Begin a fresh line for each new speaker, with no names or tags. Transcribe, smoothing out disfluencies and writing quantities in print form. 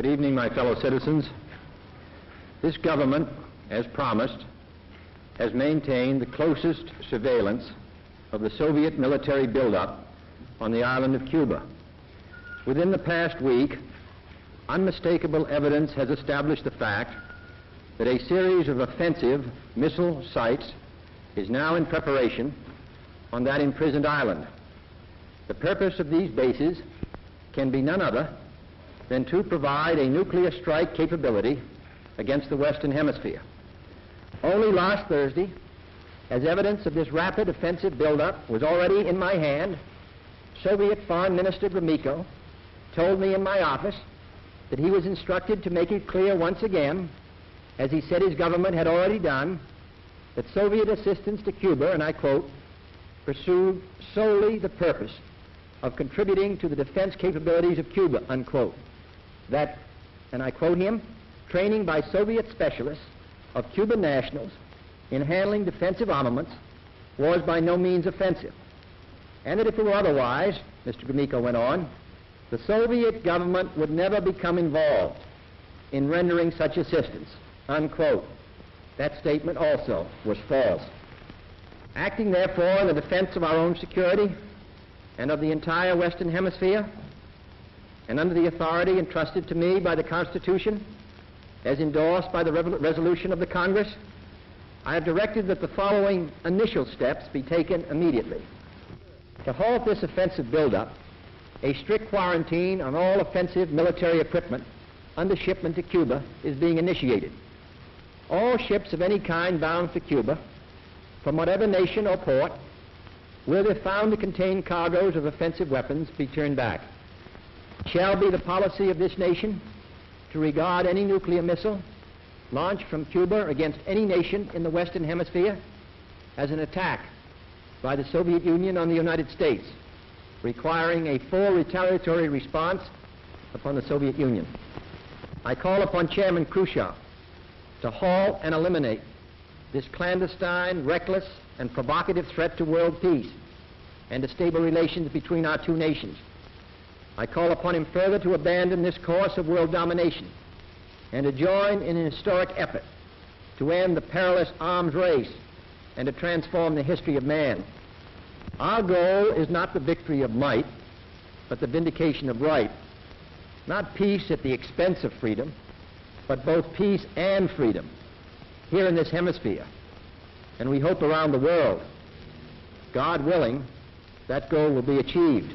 Good evening, my fellow citizens. This government, as promised, has maintained the closest surveillance of the Soviet military buildup on the island of Cuba. Within the past week, unmistakable evidence has established the fact that a series of offensive missile sites is now in preparation on that imprisoned island. The purpose of these bases can be none other than to provide a nuclear strike capability against the Western Hemisphere. Only last Thursday, as evidence of this rapid offensive buildup was already in my hand, Soviet Foreign Minister Gromyko told me in my office that he was instructed to make it clear once again, as he said his government had already done, that Soviet assistance to Cuba, and I quote, pursued solely the purpose of contributing to the defense capabilities of Cuba, unquote. That, and I quote him, training by Soviet specialists of Cuban nationals in handling defensive armaments was by no means offensive. And that if it were otherwise, Mr. Gromyko went on, the Soviet government would never become involved in rendering such assistance, unquote. That statement also was false. Acting therefore in the defense of our own security and of the entire Western Hemisphere, and under the authority entrusted to me by the Constitution, as endorsed by the resolution of the Congress, I have directed that the following initial steps be taken immediately. To halt this offensive buildup, a strict quarantine on all offensive military equipment under shipment to Cuba is being initiated. All ships of any kind bound for Cuba, from whatever nation or port, will, if found to contain cargoes of offensive weapons, be turned back. It shall be the policy of this nation to regard any nuclear missile launched from Cuba against any nation in the Western Hemisphere as an attack by the Soviet Union on the United States, requiring a full retaliatory response upon the Soviet Union. I call upon Chairman Khrushchev to halt and eliminate this clandestine, reckless, and provocative threat to world peace and to stable relations between our two nations. I call upon him further to abandon this course of world domination and to join in an historic effort to end the perilous arms race and to transform the history of man. Our goal is not the victory of might, but the vindication of right. Not peace at the expense of freedom, but both peace and freedom here in this hemisphere, and we hope around the world. God willing, that goal will be achieved.